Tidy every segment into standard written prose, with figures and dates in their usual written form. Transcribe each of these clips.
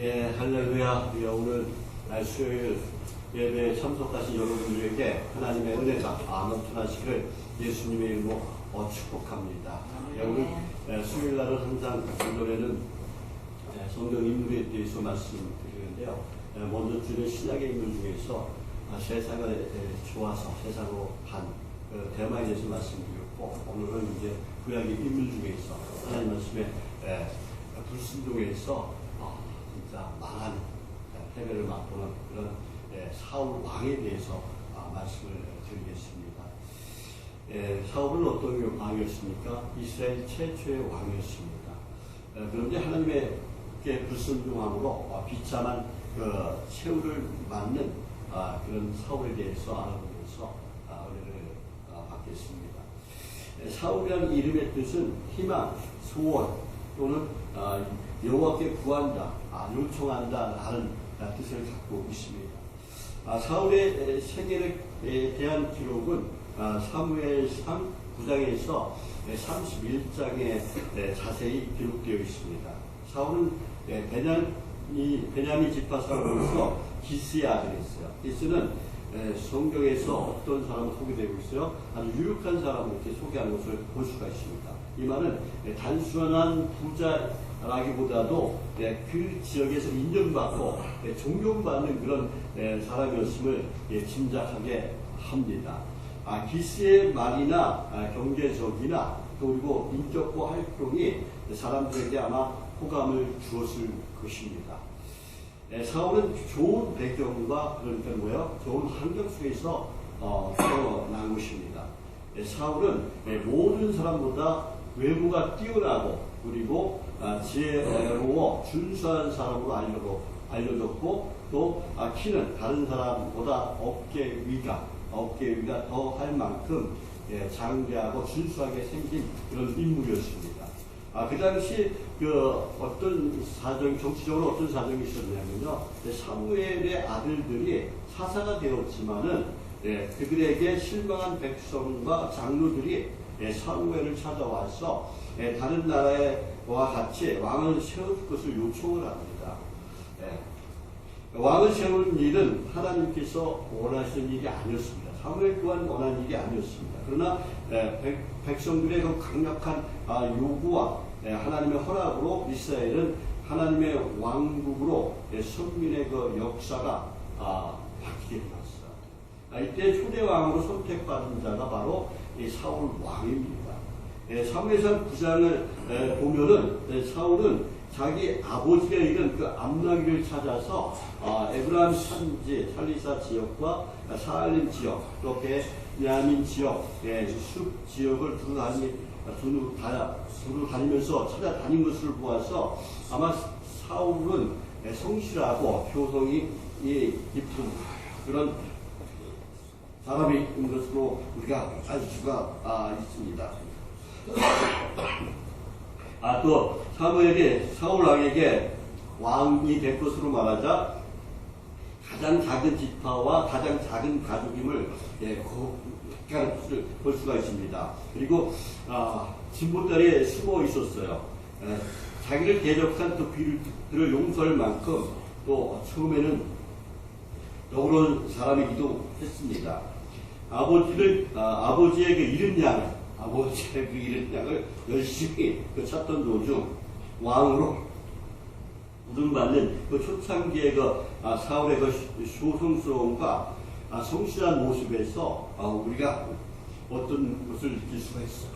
예, 할렐루야. 예, 오늘 수요일 예배에 참석하신 여러분들에게 하나님의 은혜가 넘쳐나시기를 예수님의 이름으로 축복합니다. 예, 오늘 수요일 날은 항상 기도회는 성경 인물에 대해서 말씀드리는데요. 먼저 주는 신약의 인물 중에서 세상을 좋아서 세상으로 간 대마에 대해서 말씀드렸고, 오늘은 이제 구약의 인물 중에서 하나님 말씀에 불순종에서 진짜 망한 패배를 맛보는 그런 사울 왕에 대해서 말씀을 드리겠습니다. 사울은 어떤 왕이었습니까? 이스라엘 최초의 왕이었습니다. 그런데 하나님께 불순종함으로 비참한 그 최후를 맞는 그런 사울에 대해서 알아보면서 은혜를 받겠습니다. 사울이라는 이름의 뜻은 희망, 소원 또는 여호와께 구한다, 요청한다 라는 뜻을 갖고 있습니다. 사울의 생애에 대한 기록은 사무엘상 9장에서 31장에 자세히 기록되어 있습니다. 사울은 베냐민 지파 사람으로서 기스의 아들이었어요. 기스는 성경에서 어떤 사람을 소개되고 있어요? 아주 유력한 사람을 이렇게 소개하는 것을 볼 수가 있습니다. 이 말은 단순한 부자라기보다도 그 지역에서 인정받고 존경받는 그런 사람이었음을 짐작하게 합니다. 기스의 말이나 경제적이나 그리고 인격과 활동이 사람들에게 아마 호감을 주었을 것입니다. 사울은 좋은 배경과 그러니까 뭐예요? 좋은 환경 속에서 태어난 것입니다. 사울은 모든 사람보다 외모가 뛰어나고 그리고 지혜로워 준수한 사람으로 알려졌고 또 키는 다른 사람보다 어깨 위가 더 할 만큼 장대하고 준수하게 생긴 그런 인물이었습니다. 그 당시 어떤 정치적으로 어떤 사정이 있었냐면요. 사무엘의 아들들이 사사가 되었지만은 그들에게 실망한 백성과 장로들이 사무엘을 찾아와서 다른 나라와 같이 왕을 세울 것을 요청을 합니다. 왕을 세우는 일은 하나님께서 원하시는 일이 아니었습니다. 사무엘 또한 원하는 일이 아니었습니다. 그러나 백성들의 그 강력한 요구와 하나님의 허락으로 이스라엘은 하나님의 왕국으로 선민의 그 역사가 바뀌게 되었어요. 이때 초대왕으로 선택받은 자가 바로 이 사울 왕입니다. 사무엘상 9장을 보면은 사울은 자기 아버지가 이른 그 암나기를 찾아서 에브라임 산지 살리사 지역과 사알림 지역 또 베냐민 지역 숲 지역을 두루 다니면서 찾아다닌 것을 보아서 아마 사울은 성실하고 효성이 깊은 그런 사람인 것으로 우리가 알 수가 있습니다. 또 사무엘이 사울 왕에게 왕이 될 것으로 말하자 가장 작은 지파와 가장 작은 가족임을 볼 수가 있습니다. 그리고 진보다리에 숨어 있었어요. 자기를 대적한 또 그를 용서할 만큼 또 처음에는 너그러운 사람이기도 했습니다. 아버지의 그 잃은 양을 열심히 찾던 도중 왕으로 부름받는 그 초창기의 사울의 소성스러움과 성실한 모습에서 우리가 어떤 것을 느낄 수가 있어요.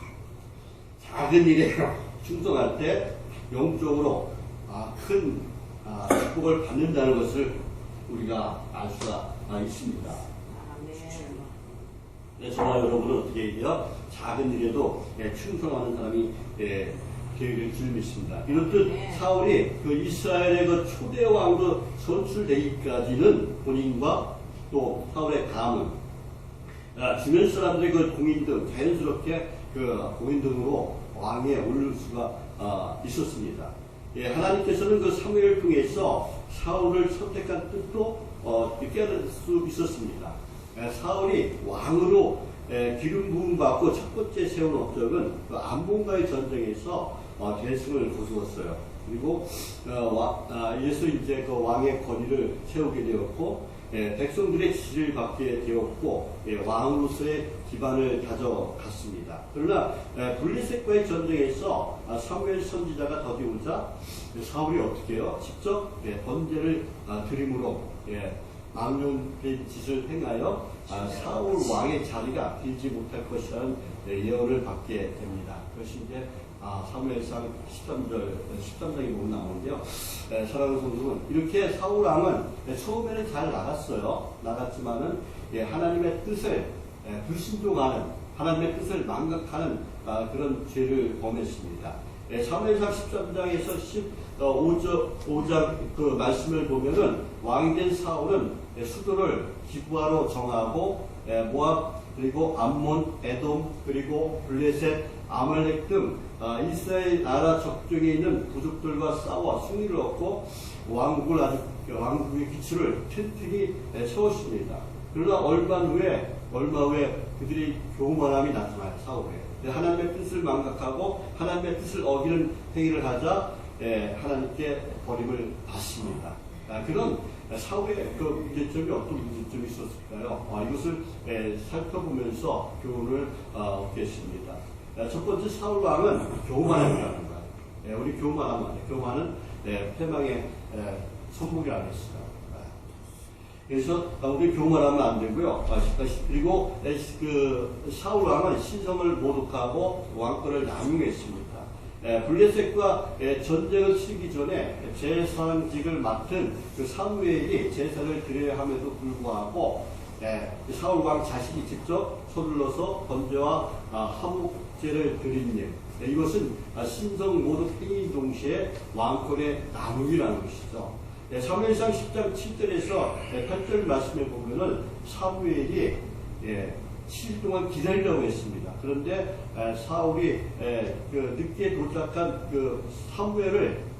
작은 일에 충성할 때 영적으로 큰 축복을 받는다는 것을 우리가 알 수가 있습니다. 저와 여러분은 어떻게 해요? 작은 일에도 충성하는 사람이 되기를 줄 믿습니다. 이렇듯 사울이 그 이스라엘의 그 초대 왕으로 선출되기까지는 본인과 또 사울의 가문, 주변 사람들의 그 공인 등 자연스럽게 그 공인 등으로 왕에 오를 수가 있었습니다. 하나님께서는 그 사무엘을 통해서 사울을 선택한 뜻도 깨달을 수 있었습니다. 사울이 왕으로 기름 부음 받고 첫 번째 세운 업적은 그 암몬과의 전쟁에서 대승을 거두었어요. 그리고 이래서 이제 그 왕의 권위를 세우게 되었고, 백성들의 지지를 받게 되었고, 왕으로서의 기반을 가져갔습니다. 그러나 블레셋과의 전쟁에서 사무엘 선지자가 더디오자 사울이 어떻게 해요? 직접 번제를 드림으로 망령된 짓을 행하여 사울 왕의 자리가 빌지 못할 것이라는 예언을 받게 됩니다. 그것이 이제 사무엘상 13장에 보면 나오는데요. 사랑하는 성도는 이렇게 사울 왕은 처음에는 잘 나갔지만은 하나님의 뜻을 불순종하는, 하나님의 뜻을 망각하는 그런 죄를 범했습니다. 사무엘상 13장에서 5장 그 말씀을 보면은 왕이 된 사울은 수도를 기브아로 정하고 모압 그리고 암몬, 에돔 그리고 블레셋, 아말렉 등 이스라엘 나라 적중에 있는 부족들과 싸워 승리를 얻고 왕국의 기초를 튼튼히 세웠습니다. 그러나 얼마 후에 그들이 교만함이 나타나요. 사울에. 하나님의 뜻을 망각하고 하나님의 뜻을 어기는 행위를 하자 하나님께 버림을 받습니다. 그런 사울의 그 문제점이 어떤 문제점이 있었을까요? 이것을 살펴보면서 교훈을 얻겠습니다. 첫 번째, 사울 왕은 교만함이라는 거예요. 우리 교만하면 안 돼요. 교만은 패망의 성공이 아니었어요. 그래서 우리 교만하면 안 되고요. 그리고 그 사울 왕은 신성을 모독하고 왕권을 남용했습니다. 블레셋과 전쟁을 치기 전에 제사장직을 맡은 그 사무엘이 제사를 드려야 함에도 불구하고 사울 왕 자신이 직접 서둘러서 번제와 화목제를 드린 일, 이것은 신성 모독 행위 동시에 왕권의 남용이라는 것이죠. 사무엘상 10장 7절에서 8절 말씀에 보면은 사무엘이 7일 동안 기다리려고 했습니다. 그런데 사울이 늦게 도착한 그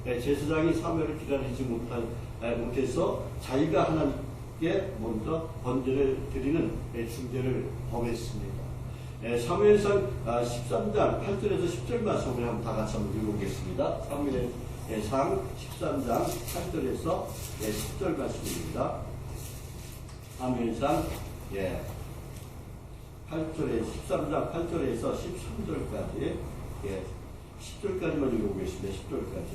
제사장이 사무엘을 기다리지 못해서 자기가 하나님께 먼저 번제를 드리는 중죄를 범했습니다. 사무엘상 13장 8절에서 10절 말씀을 한번 다 같이 한번 읽어보겠습니다. 사무엘상 13장 8절에서 10절 말씀입니다. 사무엘상 13장 8절에서 13절까지 10절까지만 읽어보겠습니다. 10절까지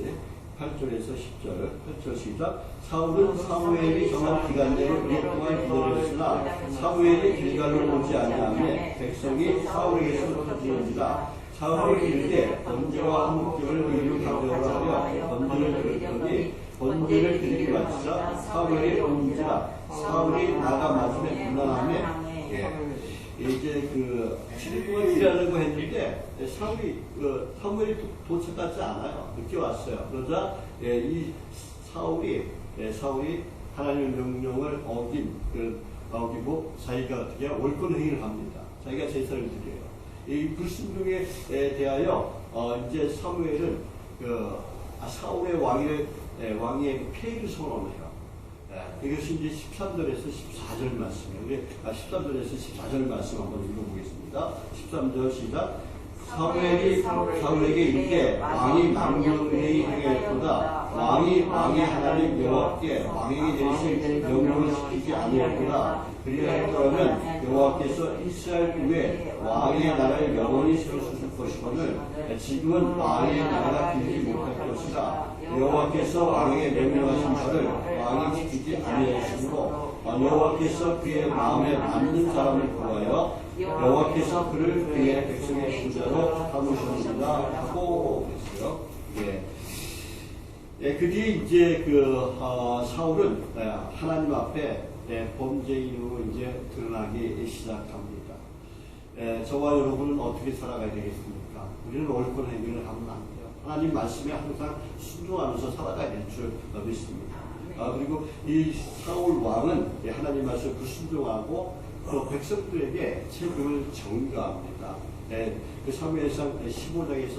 8절에서 10절 8절 시작. 사울은 사무엘이 정한 기간대로 1일 동안 기다렸으나 사무엘이 길갈로 오지 아니하며 백성이 사울에게서 터지는지라. 사울이 이르되 번제와 화목제를 의로 가져오라 하여 번제를 드렸더니 번제를 드리기 마치자 사무엘이 오는지라. 사울이 나가 맞으며 분란하며 이제 7일 동안 일하려고 했는데 사무엘이 도착하지 않아요. 늦게 왔어요. 그러자 이 사울이 하나님의 명령을 어기고 자기가 어떻게 월권 행위를 합니다. 자기가 제사를 드려요. 이 불순종에 대하여 이제 사무엘은 사울의 왕의 폐위를 선언해요. 이것이 이제 13절에서 14절 말씀이에요. 우리 13절에서 14절 말씀 한번 읽어보겠습니다. 13절 시작. 사무엘이 사울에게 이르되 왕이 망령되이 행하였도다. 왕이 왕의 하나님 여호와께 왕에게 내리신 명령을 지키지 아니하였도다. 그리하였더라면 여호와께서 이스라엘 후에 왕의 나라를 영원히 세우실 것이거늘 지금은 왕의 나라가 길지 못할 것이다. 여호와께서 왕에게 명령하신 바를 왕이 지키지 아니하였으므로 여호와께서 그의 마음에 맞는 사람을 구하여 여호와께서 그를 그의 백성의 부자로 삼으셨느니라 하고 그랬어요. 그 뒤에 이제 사울은 하나님 앞에 범죄인으로 이제 드러나기 시작합니다. 저와 여러분은 어떻게 살아가야 되겠습니까? 우리는 옳은 행위를 하면 안 돼요. 하나님 말씀에 항상 순종하면서 살아가야 될 줄 믿습니다. 그리고 이 사울 왕은 하나님 말씀을 불순종하고 백성들에게 책임을 전가합니다. 그 사무엘상 15장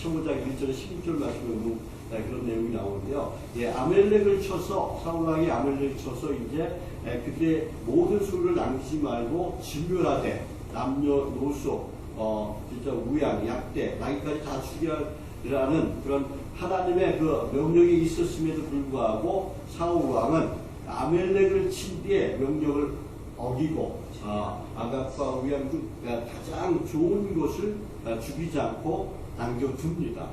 1절에 16절 말씀에 그런 내용이 나오는데요. 아멜렉을 쳐서 사울왕이 아멜렉을 쳐서 이제 그들의 모든 수를 남기지 말고 진멸하되 남녀노소 진짜 우양 약대 나이까지 다 라는 그런 하나님의 그 명령이 있었음에도 불구하고 사울 왕은 아멜렉을 친 뒤에 명령을 어기고 아갑과 우리랑 가장 좋은 것을 죽이지 않고 남겨둡니다.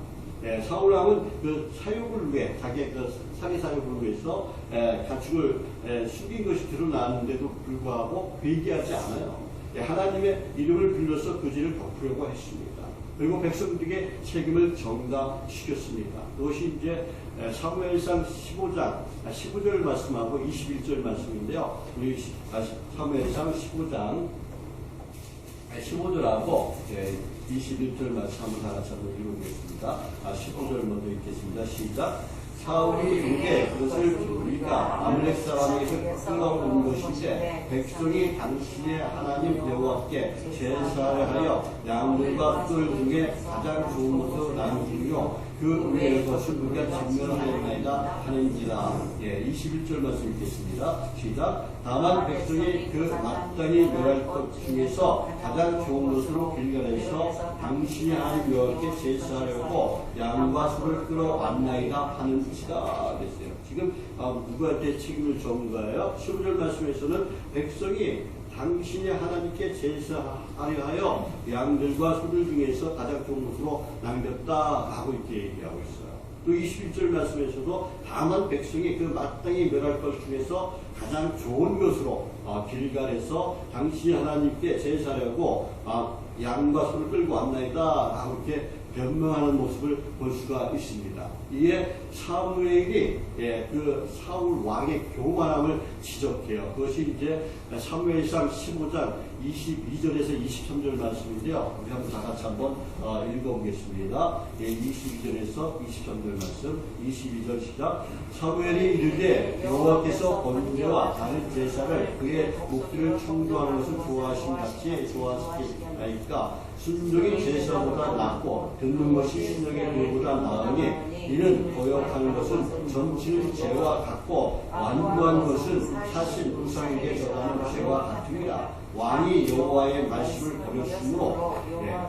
사울 왕은 그 사육을 위해 자기의 그 사기 사육을 위해서 가축을 숨긴 것이 드러나는데도 불구하고 회개하지 않아요. 하나님의 이름을 빌려서 그 죄를 덮으려고 했습니다. 그리고 백성들에게 책임을 전가시켰습니다. 그것이 이제 사무엘상 15절 말씀하고 21절 말씀인데요. 우리 사무엘상 15절하고 21절 말씀 한번 다 같이 한번 읽어보겠습니다. 15절 먼저 읽겠습니다. 시작. 사울이 이르되 그것을 우리가 아말렉 사람에게서 끌어온 것인데 백성이 당신의 하나님 여호와께 제사를 하여 양들과 뿔 중에 가장 좋은 것으로 나누며 그 외의 것을 우리가 증명하였나이다 하는지라. 21절 말씀 읽겠습니다. 시작. 다만 백성이 그 마땅히 멸할 것 중에서 가장 좋은 것으로 길갈에서 당신이 하나님 여호와께 제사하려고 양과 소를 끌어왔나이다 하는지라 그랬어요. 지금 누구한테 책임을 전가해요? 15절 말씀에서는 백성이 당신이 하나님께 제사하려 하여 양들과 소들 중에서 가장 좋은 것으로 남겼다 하고 이렇게 얘기하고 있어요. 또 21절 말씀에서도 다만 백성이 그 마땅히 멸할 것 중에서 가장 좋은 것으로 길갈에서 당신이 하나님께 제사하려고 양과 소를 끌고 왔나이다 하고 이렇게 변명하는 모습을 볼 수가 있습니다. 이에 사무엘이 그 사울 왕의 교만함을 지적해요. 그것이 이제 사무엘상 15장 22절에서 23절 말씀인데요. 우리 한번 다 같이 한번 읽어보겠습니다. 22절에서 23절 말씀. 22절 시작. 사무엘이 이르되 여호와께서 번제와 다른 제사를 그의 목들을 청조하는 것을 좋아하신 같이 좋아하시리이까 순종이 제사보다 낫고 듣는 것이 신령의 물보다 나으니 이는 거역하는 것은 전치는 죄와 같고 완고한 것은 사실 우상에게 전하는 죄와 같으니라. 왕이 여호와의 말씀을 버렸으므로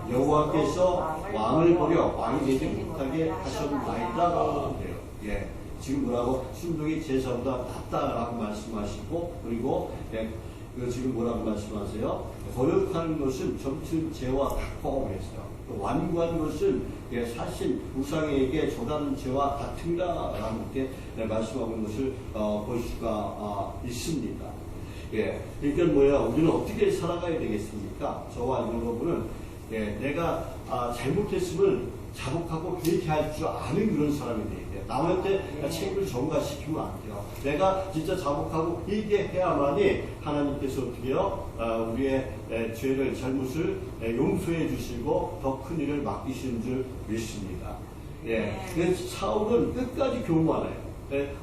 여호와께서 왕을 버려 왕이 되지 못하게 하셨나이다. 지금 뭐라고? 순종이 제사보다 낫다라고 말씀하시고 그리고 지금 뭐라고 말씀하세요? 거역하는 것은 점치는 죄와 같고 그랬어요. 완고한 것은 사실 우상에게 조다는 죄와 같은가라고 이렇게 말씀하고 있는 것을 볼 수가 있습니다. 그러니까 뭐야? 우리는 어떻게 살아가야 되겠습니까? 저와 여러분은 내가 잘못했으면 자복하고 회개할 줄 아는 그런 사람이 돼야 돼요. 남한테 책임을 전가시키면 안 돼요. 내가 진짜 자복하고 회개해야만이 하나님께서 어떻게 해요? 우리의 죄를, 잘못을 용서해 주시고 더 큰 일을 맡기시는 줄 믿습니다. 사울은 끝까지 교만해요.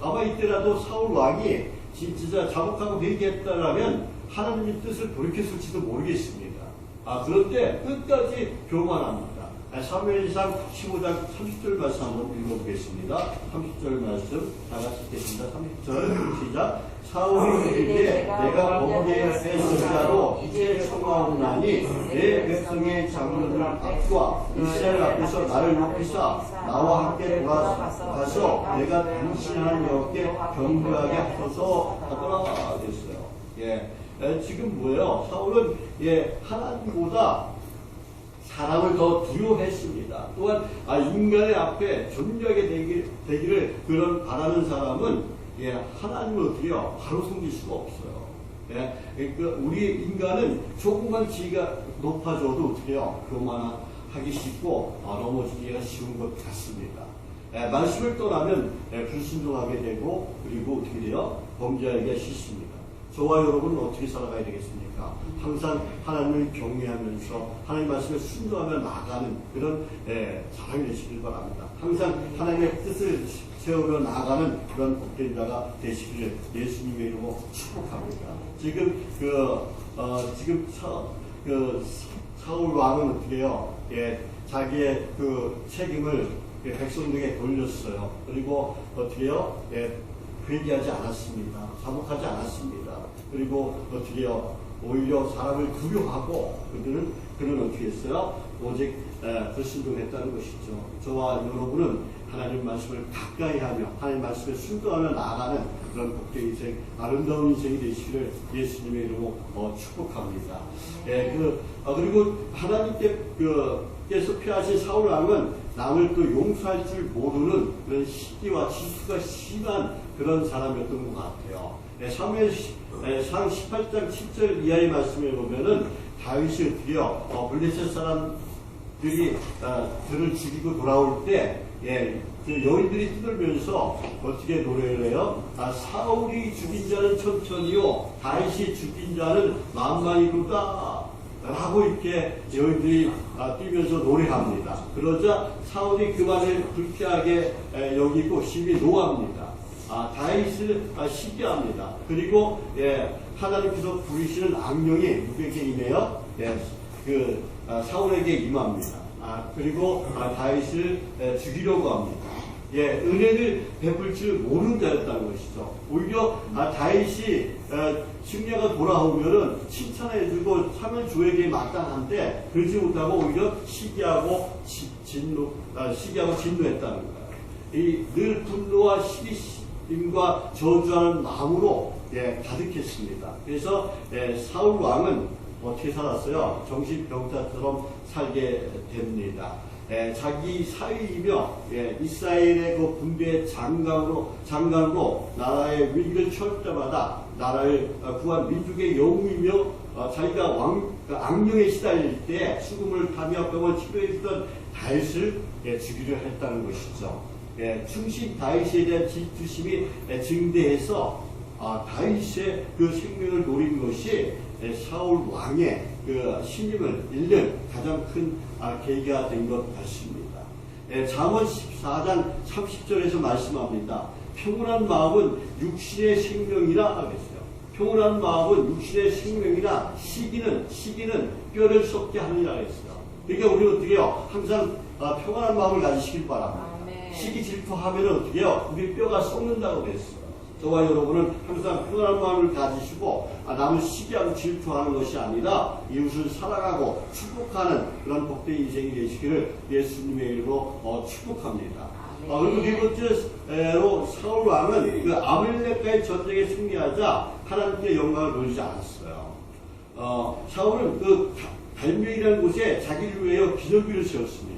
아마 이때라도 사울 왕이 진짜 자복하고 회개했다라면 하나님의 뜻을 돌이켰을지도 모르겠습니다. 그런데 끝까지 교만합니다. 사무엘상 15장 30절 말씀 한번 읽어보겠습니다. 30절 말씀 다 같이 읽겠습니다. 30절 시작. 사울이 이르되 내가 범죄했을지라도 이제 청하오나니 내 백성의 장로들 앞과 이스라엘 앞에서 나를 높이사 나와 함께 돌아가서 내가 당신 하나님 여호와께 경배하게 하소서 하더라 됐어요. 지금 뭐예요? 사울은 하나님보다 사람을 더 두려워했습니다. 또한 인간의 앞에 존귀하게 되기를 그런 바라는 사람은 하나님을 어떻게 해요? 바로 섬길 수가 없어요. 그러니까 우리 인간은 조금만 지위가 높아져도 어떻게 해요? 교만하기 쉽고 넘어지기가 쉬운 것 같습니다. 말씀을 떠나면 불순종하게 되고 그리고 어떻게 돼요? 범죄하기가 쉽습니다. 저와 여러분은 어떻게 살아가야 되겠습니까? 항상 하나님을 경외하면서 하나님 말씀에 순종하며 나아가는 그런 사람이 되시길 바랍니다. 항상 하나님의 뜻을 세우며 나아가는 그런 복된 자가 되시기를 예수님의 이름으로 축복합니다. 지금 사울 왕은 어떻게 해요? 자기의 그 책임을 백성들에게 돌렸어요. 그리고 어떻게 해요? 회개하지 않았습니다. 자복하지 않았습니다. 그리고 어떻게 해요? 오히려 사람을 두려워하고 그는 어떻게 했어요? 오직 불순종했다는 것이죠. 저와 여러분은 하나님 말씀을 가까이 하며 하나님 말씀에 순종하며 나아가는 그런 복된 인생, 아름다운 인생이 되시기를 예수님의 이름으로 축복합니다. 그리고 하나님께서 피하신 사울 왕은 남을 또 용서할 줄 모르는 그런 시기와 질투가 심한 그런 사람이었던 것 같아요. 사무엘상 18장 7절 이하의 말씀에 보면은 다윗이 어떻게요? 블레셋 사람들이 그를 죽이고 돌아올 때 여인들이 뛰들면서 어떻게 노래를 해요? 사울이 죽인 자는 천천히요, 다윗이 죽인 자는 만만히로다 라고 이렇게 여인들이 뛰면서 노래합니다. 그러자 사울이 그 말을 불쾌하게 여기고 심히 노합니다. 다윗을 시기합니다. 그리고 하나님께서 부리시는 악령이 누구에게 임해요? 사울에게 임합니다. 그리고 다윗을 죽이려고 합니다. 은혜를 베풀 줄 모르는 자였다는 것이죠. 오히려 다윗이 승리가 돌아오면은 칭찬해주고 사면 주에게 마땅한데 그러지 못하고 오히려 시기하고 진노했다는 거예요. 늘 분노와 시기심과 저주하는 마음으로 가득했습니다. 그래서 사울 왕은 어떻게 살았어요? 정신병자처럼 살게 됩니다. 자기 사위이며 이스라엘의 그 군대의 장관으로 나라의 위기를 처할 때마다 나라를 구한 민족의 영웅이며 자기가 악령에 시달릴 때 수금을 타며 병을 치료해주던 다윗을 죽이려 했다는 것이죠. 충신 다윗에 대한 질투심이 증대해서 다윗의 그 생명을 노린 것이 사울 왕의 그 신임을 잃는 가장 큰 계기가 된 것 같습니다. 잠언 14장 30절에서 말씀합니다. 평온한 마음은 육신의 생명이라 하겠어요. 평온한 마음은 육신의 생명이라 시기는 뼈를 썩게 하느니라 했어요. 그러니까 우리는 어떻게 해요? 항상 평온한 마음을 가지시길 바랍니다. 시기 질투하면 어떻게 해요? 우리 뼈가 썩는다고 그랬어요. 저와 여러분은 항상 평안한 마음을 가지시고 남을 시기하고 질투하는 것이 아니라 이웃을 사랑하고 축복하는 그런 복된 인생이 되시기를 예수님의 이름으로 축복합니다. 그리고 네 번째로 사울 왕은 그 아말렉과의 전쟁에 승리하자 하나님께 영광을 돌리지 않았어요. 사울은 그 갈멜이라는 곳에 자기를 위하여 기념비를 세웠습니다.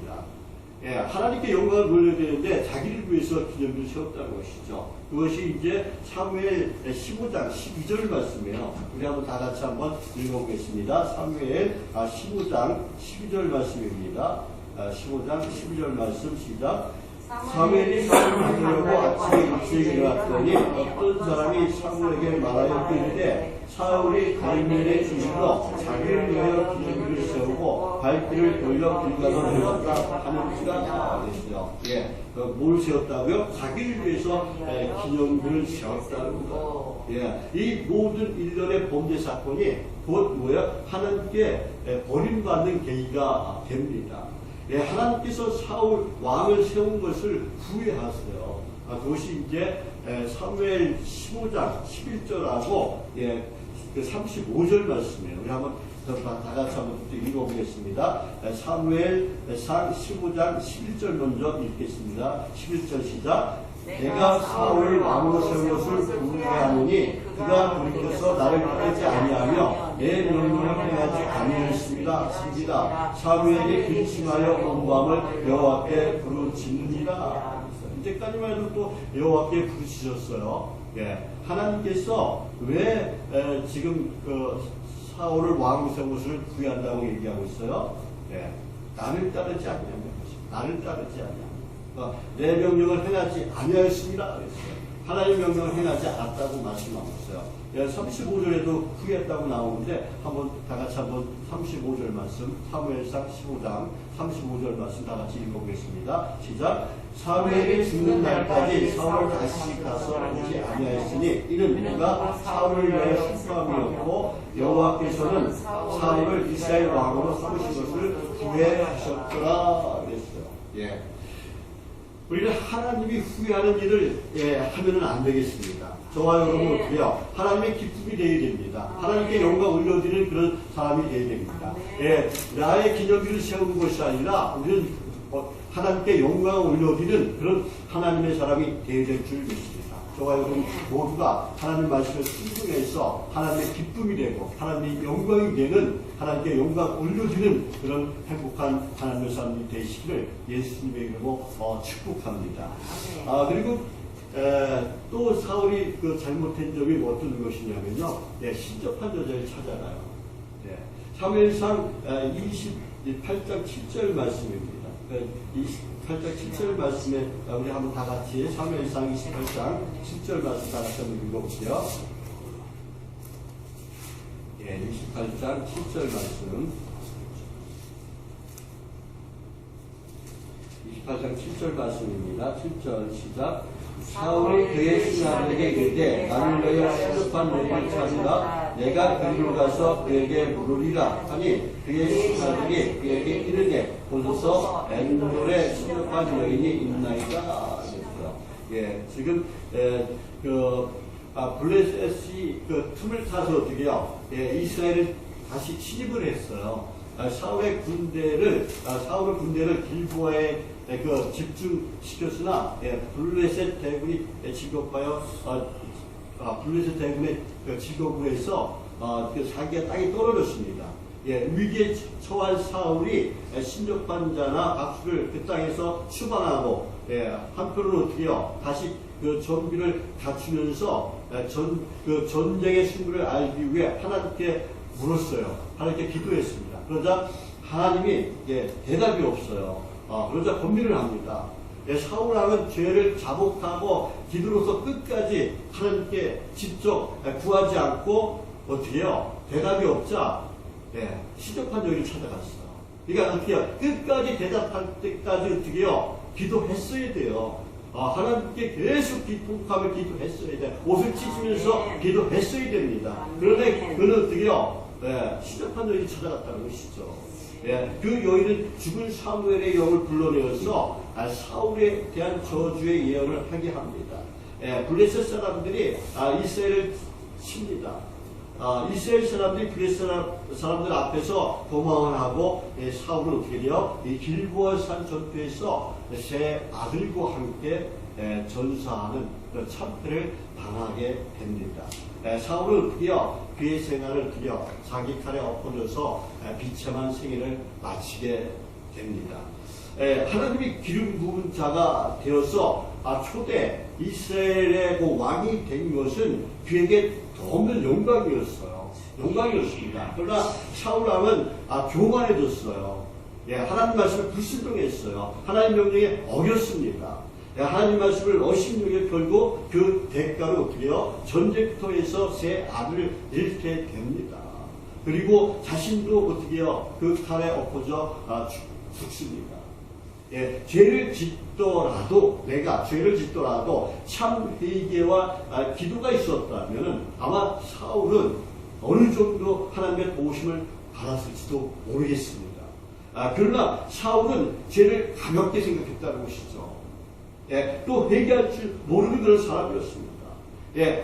하나님께 영광을 돌려야 되는데 자기를 위해서 기념비를 세웠다는 것이죠. 그것이 이제 사무엘 15장 12절 말씀이에요. 우리 한번 다 같이 한번 읽어보겠습니다. 사무엘 15장 12절 말씀입니다. 15장 12절 말씀 시작. 사무엘이 사울을 부르려고 아침에 일찍 일어났더니 어떤 사람이 사무엘에게 말하여 이르되 사울이 갈멜에 이르러 자기를 위하여 기념비를 세우고 발길을 돌려 길가로 내렸다 하는 지가 됐어요. 뭘 세웠다고요? 자기를 위해서 기념비를 세웠다는 거예요. 이 모든 일련의 범죄 사건이 곧 뭐예요? 하나님께 버림받는 계기가 됩니다. 하나님께서 사울 왕을 세운 것을 후회하세요. 그것이 이제 사무엘 15장 11절하고 그 35절 말씀이에요. 우리 한번 다 같이 한번 읽어보겠습니다. 사무엘상 15장 11절 먼저 읽겠습니다. 11절 시작. 내가 사울을 왕으로 세운 것을 후회하노니 그가 돌이켜서 나를 따르지 아니하며 내 명령을 행하지 아니하였습니다. 신지라 사무엘이 근심하여 온 밤을 여호와께 부르짖느니라. 이때까지만 해도 또 여호와께 부르짖었어요. 하나님께서 왜 지금 그 사울을 왕으로 세운 것을 후회한다고 얘기하고 있어요? 나를 따르지 아니하는 것입니다. 나를 따르지 아니하는 내 명령을 행하지 아니하였습니다. 그랬어요. 하나님의 명령을 행하지 않았다고 말씀하고 있어요. 35절에도 후회했다고 나오는데 한번 다 같이 한번 35절 말씀 사무엘상 15장 35절 말씀 다 같이 읽어보겠습니다. 시작. 사무엘이 죽는 날까지 사울을 다시 가서 보지 아니하였으니 이는 그가 사울을 위하여 슬퍼함이었고 여호와께서는 사울을 이스라엘 왕으로 삼으신 것을 후회하셨더라 그랬어요. 우리는 하나님이 후회하는 일을 하면은 안 되겠습니다. 저와 여러분 어떻게요? 하나님의 기쁨이 되어야 됩니다. 하나님께 영광 올려드리는 그런 사람이 되어야 됩니다. 나의 기념비를 세우는 것이 아니라 우리는 하나님께 영광 올려드리는 그런 하나님의 사람이 되어야 될 줄 믿습니다. 저와 여러분 모두가 하나님 말씀을 순종해서 하나님의 기쁨이 되고 하나님의 영광이 되는, 하나님께 영광 올려주는 그런 행복한 하나님의 사람이 되시기를 예수님의 이름으로 축복합니다. 그리고 또 사울이 그 잘못한 점이 어떤 것이냐면요, 신접한 여자를 찾아가요. 사무엘상 28장 7절 말씀입니다. 28장 7절 말씀에 우리 한번 다 같이 사무엘상 28장 7절 말씀 다 같이 한번 읽어볼게요. 28장 7절 말씀. 28장 7절 말씀입니다. 7절 시작. 사울이 그의 신하들에게 이르되 나는 너의 신접한 여인을 찾으라. 내가 그리로 가서 그에게 물으리라 하니 그의 신하들이 그에게 이르되 보소서 엔돌에 신접한 여인이 있나이까. 지금 블레셋이 그 틈을 타서 어떻게요? 이스라엘을 다시 침입을 했어요. 사울의 군대를 길보아에 집중시켰으나 블레셋 대군이 진격하여 블레셋 대군의 진격을 해서 자기가 땅에 떨어졌습니다. 위기에 처한 사울이 신접한 자나 박수를 그 땅에서 추방하고 한편으로 어떻게요? 다시 그 정비를 갖추면서 전쟁의 승부를 알기 위해 하나님께 물었어요. 하나님께 기도했습니다. 그러자 하나님이 대답이 없어요. 그러자 권면을 합니다. 사울왕은 죄를 자복하고 기도로서 끝까지 하나님께 직접 구하지 않고 어떻게 해요? 대답이 없자 신접한 여인을 찾아갔어요. 그러니까 어떻게 해요? 끝까지 대답할 때까지 어떻게 해요? 기도했어야 돼요. 하나님께 계속 기도하며 기도했어야 돼요. 옷을 찢으면서 기도했어야 됩니다. 그런데 그는 어떻게 해요? 신접한 여인이 찾아갔다는 것이죠. 그 여인은 죽은 사무엘의 영을 불러내어서 사울에 대한 저주의 예언을 하게 합니다. 블레셋 사람들이 이스라엘을 칩니다. 이스라엘 사람들이 블레셋 사람들 앞에서 도망을 하고 사울은 어떻게 돼요? 이 길보아 산 전투에서 세 아들과 함께 전사하는 그런 참패를 당하게 됩니다. 사울은 어떻게요? 그의 생활을 어떻게요? 자기 칼에 엎어져서 비참한 생애를 마치게 됩니다. 하나님이 기름 부은 자가 되어서 초대 이스라엘의 그 왕이 된 것은 그에게 더 없는 영광이었어요. 영광이었습니다. 그러나 사울 왕은 교만해졌어요. 하나님 말씀을 불순종했어요. 하나님 명령에 어겼습니다. 하나님 말씀을 어심력에 걸고 그 대가로 어떻게 해요? 전쟁터에서 세 아들을 잃게 됩니다. 그리고 자신도 어떻게 해요? 그 칼에 엎어져 죽습니다. 죄를 짓더라도, 내가 죄를 짓더라도 참 회개와 기도가 있었다면 아마 사울은 어느 정도 하나님의 도우심을 받았을지도 모르겠습니다. 그러나 사울은 죄를 가볍게 생각했다는 것이죠. 또 회개할 줄 모르는 그런 사람이었습니다.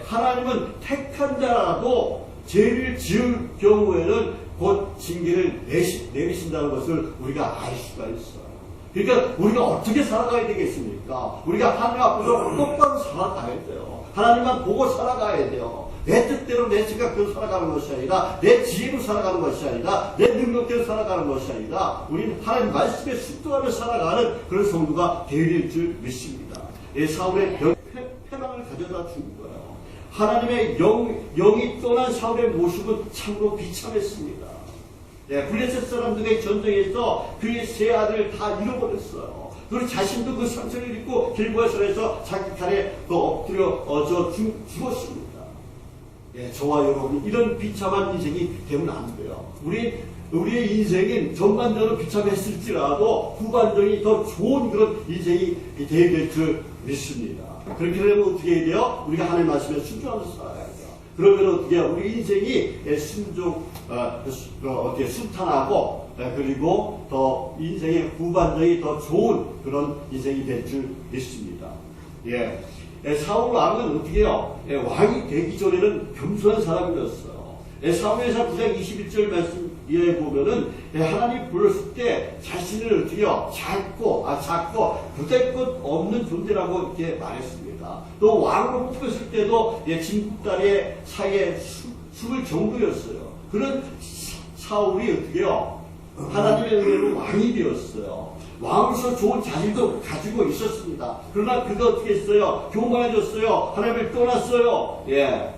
하나님은 택한 자라도 죄를 지을 경우에는 곧 징계를 내리신다는 것을 우리가 알 수가 있어요. 그러니까 우리가 어떻게 살아가야 되겠습니까? 우리가 하나님 앞에서 똑바로 살아가야 돼요. 하나님만 보고 살아가야 돼요. 내 뜻대로 내 생각대로 살아가는 것이 아니라 내 지혜로 살아가는 것이 아니라 내 능력대로 살아가는 것이 아니라 우리는 하나님 말씀에 순종하며 살아가는 그런 성도가 되어야 될 줄 믿습니다. 사울의 패망을 가져다 준 거예요. 하나님의 영이 떠난 사울의 모습은 참으로 비참했습니다. 블레셋 사람들의 전쟁에서 그의 세 아들을 다 잃어버렸어요. 그리고 자신도 그 상처를 입고 길보아산에서 자기 칼에 엎드려 죽었습니다. 저와 여러분 이런 비참한 인생이 되면 안 돼요. 우리의 인생은 전반적으로 비참했을지라도 후반적이 더 좋은 그런 인생이 되어야 될 줄 믿습니다. 그렇게 되면 어떻게 해야 돼요? 우리가 하나님 말씀에 순종하면서 살아야 돼요. 그러면 어떻게 해요? 우리 인생이 순탄하고 그리고 더 인생의 후반전이 더 좋은 그런 인생이 될 줄 믿습니다. 예. 사울 왕은 어떻게 해요? 왕이 되기 전에는 겸손한 사람이었어요. 사무엘상 9장 21절 말씀에 보면은 하나님 불렀을 때 자신을 어떻게 해요? 작고 부될 것 없는 존재라고 이렇게 말했습니다. 또 왕으로 뽑혔을 때도 진국다리의 사이에 숨을 정도였어요. 그런 사울이 어떻게 해요? 하나님의 은혜로 왕이 되었어요. 왕으로서 좋은 자질도 가지고 있었습니다. 그러나 그가 어떻게 했어요? 교만해졌어요. 하나님을 떠났어요. 예.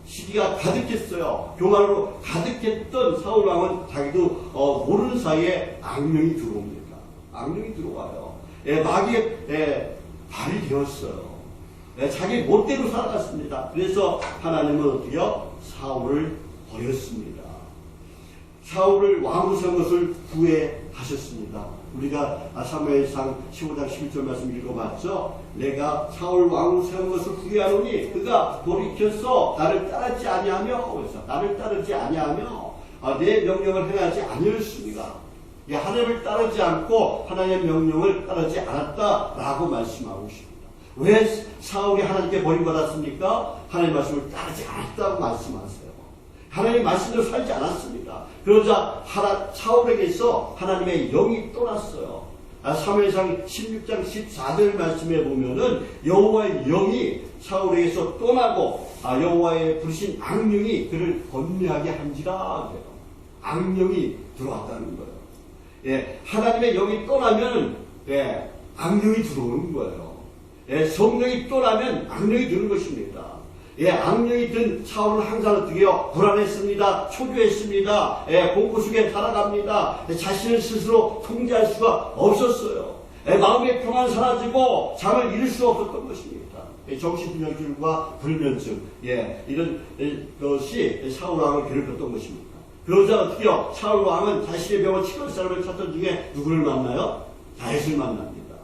시기가 가득했어요. 교만으로 가득했던 사울 왕은 자기도 모르는 사이에 악령이 들어옵니다. 악령이 들어와요. 마귀의 발이 되었어요. 자기 멋대로 살아갔습니다. 그래서 하나님은 어떻게요? 사울을 버렸습니다. 사울을 왕으로 세운 것을 후회하셨습니다. 우리가 사무엘상 15장 11절 말씀 읽어봤죠? 내가 사울 왕으로 세운 것을 후회하노니 그가 돌이켜서 나를 따르지 아니하며 그래서 나를 따르지 아니하며 내 명령을 행하지 아니었습니다. 하나님을 따르지 않고 하나님의 명령을 따르지 않았다라고 말씀하고 있습니다. 왜 사울이 하나님께 버림받았습니까? 하나님의 말씀을 따르지 않았다고 말씀하세요. 하나님의 말씀대로 살지 않았습니다. 그러자 사울에게서 하나님의 영이 떠났어요. 사무엘상 16장 14절 말씀에 보면은 여호와의 영이 사울에게서 떠나고 여호와의 부르신 악령이 그를 건매하게 한지라 그래요. 악령이 들어왔다는 거예요. 예, 하나님의 영이 떠나면 악령이 들어오는 거예요. 성령이 떠나면 악령이 드는 것입니다. 악령이 든 사울은 항상 어떻게 해요? 불안했습니다. 초조했습니다. 공포 속에 살아갑니다. 자신을 스스로 통제할 수가 없었어요. 마음의 평안 사라지고 잠을 이룰 수 없었던 것입니다. 정신분열증과 불면증, 이런 것이 사울 왕을 괴롭혔던 것입니다. 그러자 어떻게 해요? 사울 왕은 자신의 병을 치료할 사람을 찾던 중에 누구를 만나요? 다윗을 만납니다.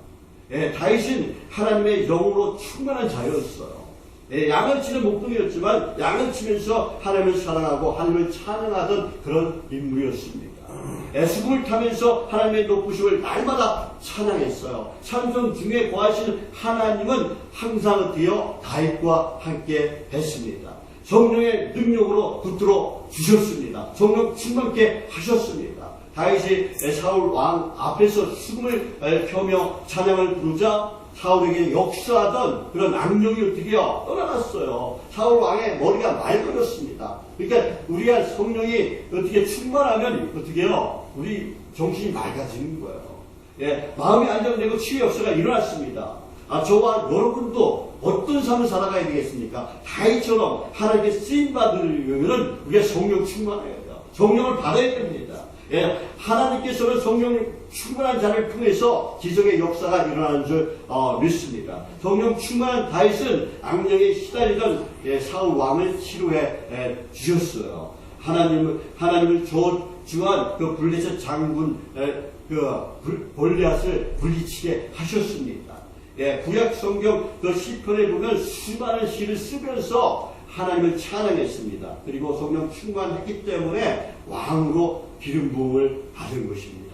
다윗은 하나님의 영으로 충만한 자였어요. 양을 치는 목동이었지만 양을 치면서 하나님을 사랑하고 하나님을 찬양하던 그런 인물이었습니다. 수금을 타면서 하나님의 높으심을 날마다 찬양했어요. 찬송 중에 거하시는 하나님은 항상 되어 다윗과 함께 했습니다. 성령의 능력으로 붙들어 주셨습니다. 성령 충만케 하셨습니다. 다윗이 사울 왕 앞에서 수금을 펴며 찬양을 부르자 사울에게 역사하던 그런 악령이 어떻게 해요? 떠나갔어요. 사울 왕의 머리가 맑아졌습니다. 그러니까 우리가 성령이 어떻게 충만하면 어떻게 해요? 우리 정신이 맑아지는 거예요. 마음이 안정되고 치유 역사가 일어났습니다. 저와 여러분도 어떤 삶을 살아가야 되겠습니까? 다윗처럼 하나님께 쓰임받으려면 우리가 성령 충만해야 돼요. 성령을 받아야 됩니다. 하나님께서는 성령 충만한 자를 통해서 기적의 역사가 일어나는 줄 믿습니다. 성령 충만한 다윗은 악령에 시달리던 사울 왕을 치료해 주셨어요. 하나님을 저주한 그 블레셋 장군 골리앗을 물리치게 하셨습니다. 구약 성경 그 시편에 보면 수많은 시를 쓰면서 하나님을 찬양했습니다. 그리고 성령 충만했기 때문에 왕으로 기름 부음을 받은 것입니다.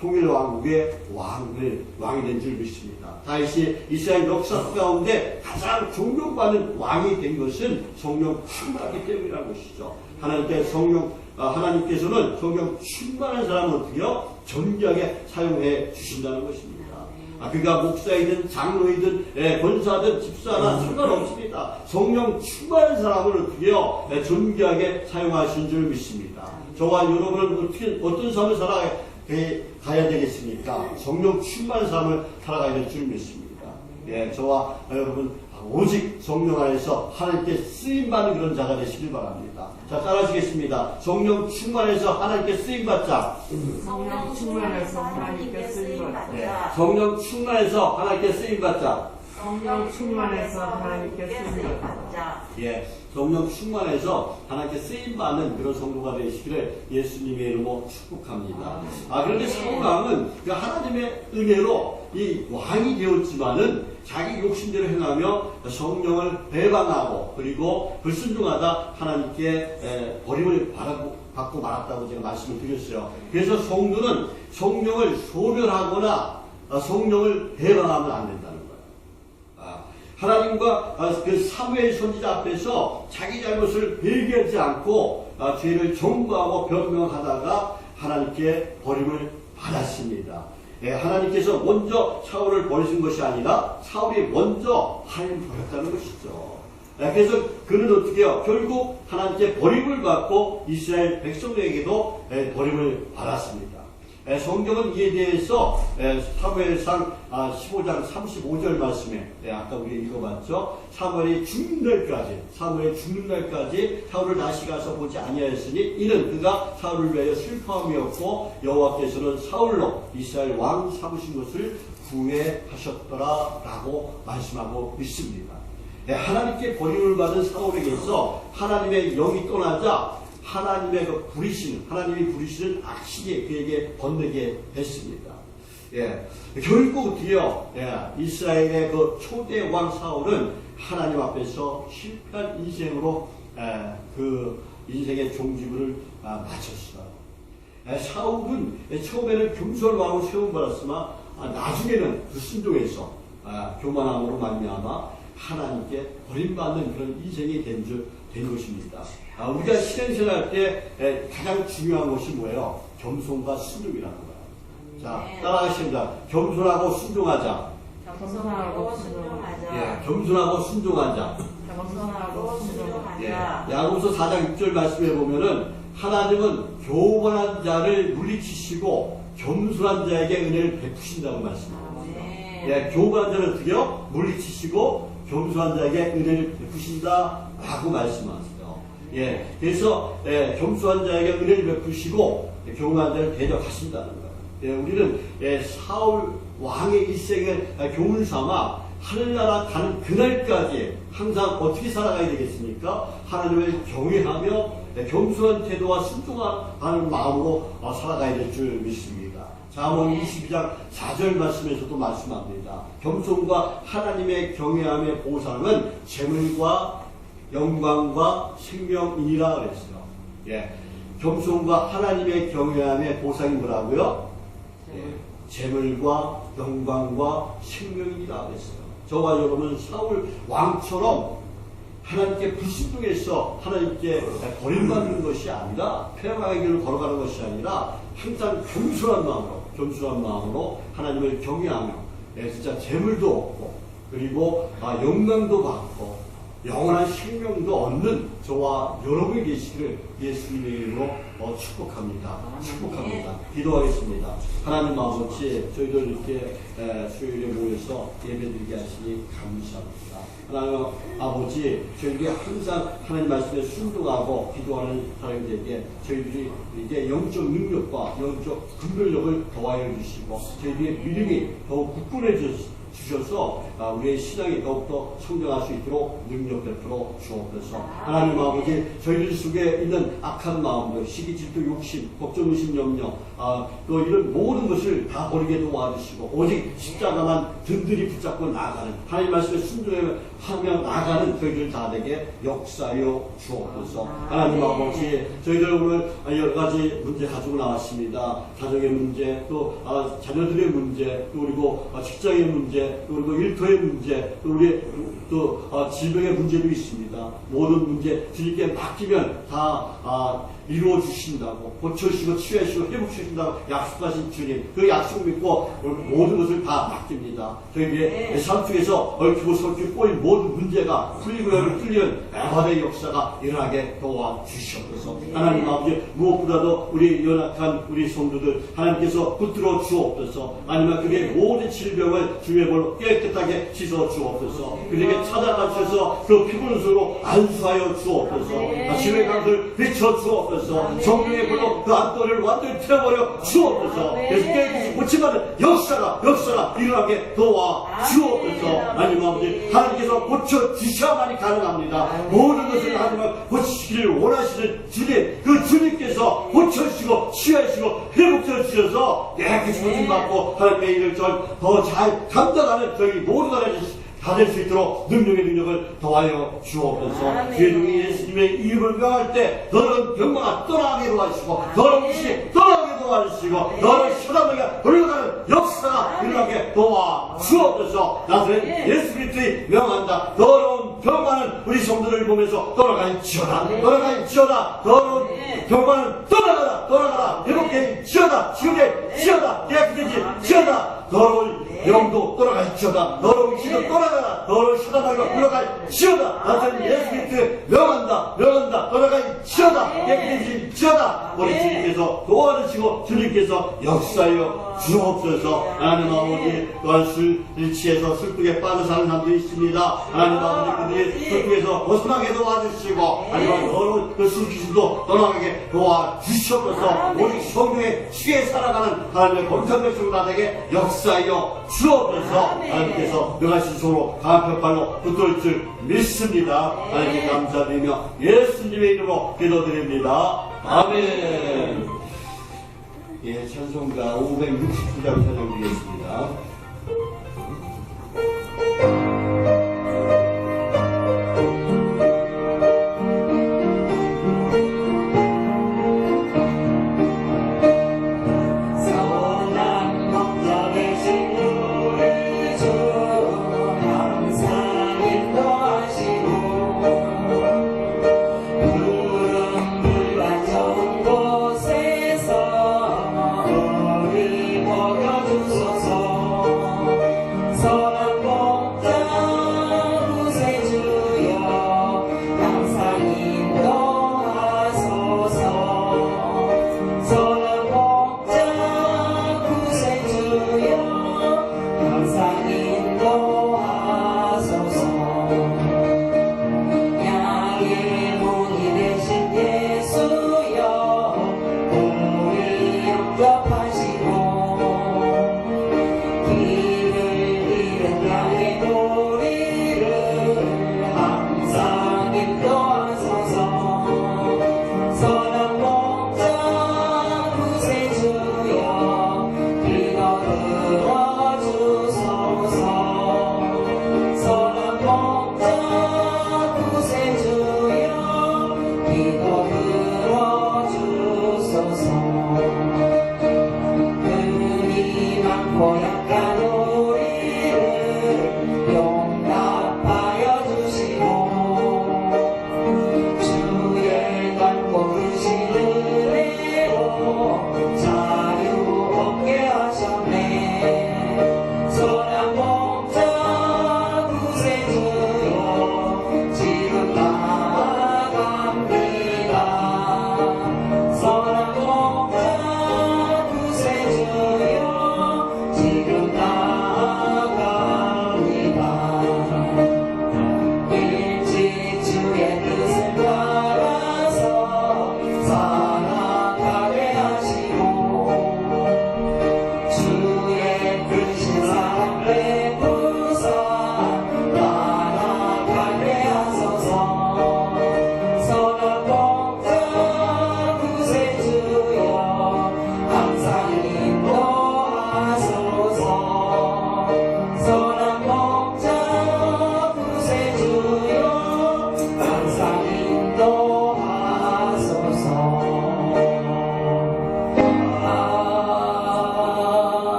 통일왕국의 왕이 된 줄 믿습니다. 다윗이 이스라엘 역사 가운데 가장 존경받는 왕이 된 것은 성령 충만하기 때문이라는 것이죠. 하나님께서는 성령 충만한 사람을 어떻게요? 존귀하게 사용해 주신다는 것입니다. 그가 목사이든 장로이든 권사든 집사나 상관없습니다. 성령 충만한 사람을 어떻게 해요? 존귀하게 사용하신 줄 믿습니다. 저와 여러분은 어떤 삶을 살아가야 되겠습니까? 성령 충만한 삶을 살아가야 될 줄 믿습니다. 저와 여러분 오직 성령 안에서 하나님께 쓰임받는 그런 자가 되시길 바랍니다. 자, 따라하시겠습니다. 성령 충만해서 하나님께 쓰임받자. 성령 충만해서 하나님께 쓰임받자. 성령 충만해서 하나님께 쓰임받자. 성령 충만해서 하나님께 쓰임받자. 성령 충만해서 하나님께 쓰임받는 그런 성도가 되시기를 예수님의 이름으로 축복합니다. 그런데 사울 왕은 그 하나님의 은혜로 이 왕이 되었지만은 자기 욕심대로 행하며 성령을 배반하고 그리고 불순종하다 하나님께 버림을 받고 말았다고 제가 말씀을 드렸어요. 그래서 성도는 성령을 소멸하거나 성령을 배반하면 안 된다는 거예요. 하나님과 그 사무엘 선지자 앞에서 자기 잘못을 회개하지 않고 죄를 정죄하고 변명하다가 하나님께 버림을 받았습니다. 하나님께서 먼저 사울을 버리신 것이 아니라 사울이 먼저 하나님을 버렸다는 것이죠. 그래서 그는 어떻게 해요? 결국 하나님께 버림을 받고 이스라엘 백성에게도 버림을 받았습니다. 성경은 이에 대해서 사무엘상 15장 35절 말씀에 아까 우리 읽어봤죠. 사무엘이 죽는 날까지 사울을 다시 가서 보지 아니하였으니 이는 그가 사울을 위하여 슬퍼함이었고 여호와께서는 사울로 이스라엘 왕 삼으신 것을 구애하셨더라라고 말씀하고 있습니다. 하나님께 버림을 받은 사울에게서 하나님의 영이 떠나자 하나님의 그 하나님이 부리시는 악신이 그에게 번되게 했습니다. 결국 어떻게요? 이스라엘의 그 초대 왕 사울은 하나님 앞에서 실패한 인생으로 그 인생의 종지부를 마쳤어요. 사울은 처음에는 겸손한 왕으로 세움받았으나 나중에는 그 순종에서 교만함으로 말미암아 하나님께 버림받는 그런 인생이 된 것입니다. 우리가 신앙생활 때 가장 중요한 것이 뭐예요? 겸손과 순종이라는 거예요. 자, 따라하십니다. 겸손하고 순종하자. 겸손하고 순종하자. 겸손하고 순종하자. 겸손하고 순종하자. 야고보서 4장 6절 말씀해 보면은 하나님은 교만한 자를 물리치시고 겸손한 자에게 은혜를 베푸신다고 말씀합니다. 교만한 자를 어떻게요? 물리치시고 겸손한 자에게 은혜를 베푸신다라고 말씀하세요. 그래서 겸손한 자에게 은혜를 베푸시고 교만한 자를 대적하신다는 거예요. 우리는 사울 왕의 일생을 교훈 삼아 하늘나라 가는 그날까지 항상 어떻게 살아가야 되겠습니까? 하나님을 경외하며 겸손한 태도와 순종하는 마음으로 살아가야 될 줄 믿습니다. 잠언 22장 4절 말씀에서도 말씀합니다. 겸손과 하나님의 경외함의 보상은 재물과 영광과 생명이니라 그랬어요. 겸손과 하나님의 경외함의 보상이 뭐라고요? 재물과 영광과 생명이니라 그랬어요. 저와 여러분은 사울 왕처럼 하나님께 불순종해서 하나님께 버림받는 것이 아니라 패망의 길을 걸어가는 것이 아니라 항상 겸손한 마음으로 하나님을 경외하며 진짜 재물도 얻고 그리고 영광도 받고 영원한 생명도 얻는 저와 여러분이 계시기를 예수님의 이름으로 축복합니다. 기도하겠습니다. 하나님 아버지, 저희들 이렇게 수요일에 모여서 예배드리게 하시니 감사합니다. 하나님 아버지, 저희들이 항상 하나님 말씀에 순종하고 기도하는 사람들에게 저희들이 이제 영적 능력과 영적 분별력을 더하여 주시고 저희들의 믿음이 더욱 굳건해주셔서 우리의 신앙이 더욱더 성장할 수 있도록 능력 베풀어 주옵소서. 하나님 아버지, 저희들 속에 있는 악한 마음들, 시기, 질투, 욕심, 걱정, 의심, 염려, 또 이런 모든 것을 다 버리게 도와주시고 오직 십자가만 든든히 붙잡고 나아가는 하나님 말씀에 순종하며 나아가는 저희들 다 되게 역사여 주옵소서. 하나님 아버지, 저희들 오늘 여러 가지 문제 가지고 나왔습니다. 가정의 문제, 또 자녀들의 문제, 또 그리고 직장의 문제, 또 그리고 일터의 문제, 또 우리 질병의 문제도 있습니다. 모든 문제 주님께 맡기면 다 이루어 주신다고, 고쳐주시고 치유하시고 회복시킨다고 약속하신 주님, 그 약속 믿고 모든 것을 다 맡깁니다. 저희의 삶 속에서 얽히고 설키고 꼬인 모든 문제가 풀리고 뚫리는 애화의 역사가 일어나게 도와주시옵소서. 하나님 아버지, 무엇보다도 우리 연약한 우리 성도들 하나님께서 붙들어 주옵소서. 아니면 그의 모든 질병을 주의 볼로 깨끗하게 씻어 주옵소서. 그에게 찾아가셔서 그 피부는 속으로 안수하여 주옵소서. 지뢰 강을 비춰 주옵소서. 주옵소서. 성령의 불로 그 안도를 완전히 태워버려 주옵소서. 그래서 깨끗이 고침하는 역사가 일어나게 도와 주옵소서. 하나님 아버지, 하나님께서 고쳐주셔야만이 가능합니다. 모든 것을 하나님을 고치시기를 원하시는 주님, 그 주님께서 고쳐주시고 치유하시고 회복시켜 주셔서 깨끗이 고침받고 하나님의 일을 더 잘 감당하는 저희 모두가 될 수 있도록 능력을 더하여 주옵소서. 죄중에 예수님의 이름을 명할 때 너는 병마가 떠나게 도와주시고 너는 무시 떠나게 도와주시고 너는 시험하게 돌려가는 역사가 일어나게 도와 주옵소서. 나는 예수 그리스도의 명한다. 너는 병마는 우리 성도를 보면서 떠나갈지어다. 너는 병마는 떠나가라. 회복될지어다. 치유될지어다. 깨끗해질지어다. 너를 영도 떠나갈지어다. 너를 의식도 떠나가라. 너를 시다하기로 물러갈지어다. 나는 예수 그리스도 명한다. 떠나갈지어다. 깨끗해질지어다. 우리 주님께서 도와주시고 주님께서 역사하여 주옵소서. 하나님 아버지, 또한 술을 취해서 슬프게 빠져 사는 사람도 있습니다. 하나님 아버지, 그들이 슬프게서 벗어나게 도와주시고 하나님 너로 그 술기술도 떠나가게 도와주시옵소서. 우리 성령의 취해 살아가는 하나님의 범상 백성들에게 역사하여 주옵소서. 하나님께서 명하신 소로 강력발로 붙들 줄 믿습니다. 하나님께 감사드리며 예수님의 이름으로 기도드립니다. 아멘. 예, 찬송가 569장 찬양드리겠습니다.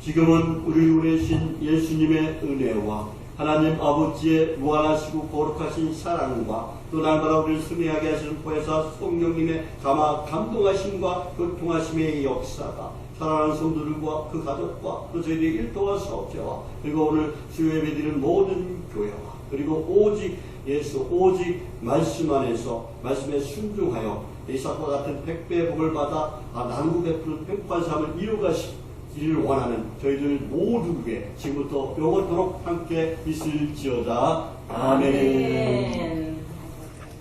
지금은 우리 구내신 예수님의 은혜와 하나님 아버지의 무한하시고 거룩하신 사랑과 또 날마다 우리를 승리하게 하시는 보혜사 성령님의 감동하심과 교통하심의 역사가 사랑하는 성도들과 그 가족과 또 저희들의 일터와 사업자와 그리고 오늘 주요 예배드리는 모든 교회와 그리고 오직 예수 오직 말씀 안에서 말씀에 순종하여 이삭과 같은 백배의 복을 받아 나누고 베푸는 행복한 삶을 이루가시기를 원하는 저희들 모두에게 지금부터 영원토록 함께 있을지어다. 아멘.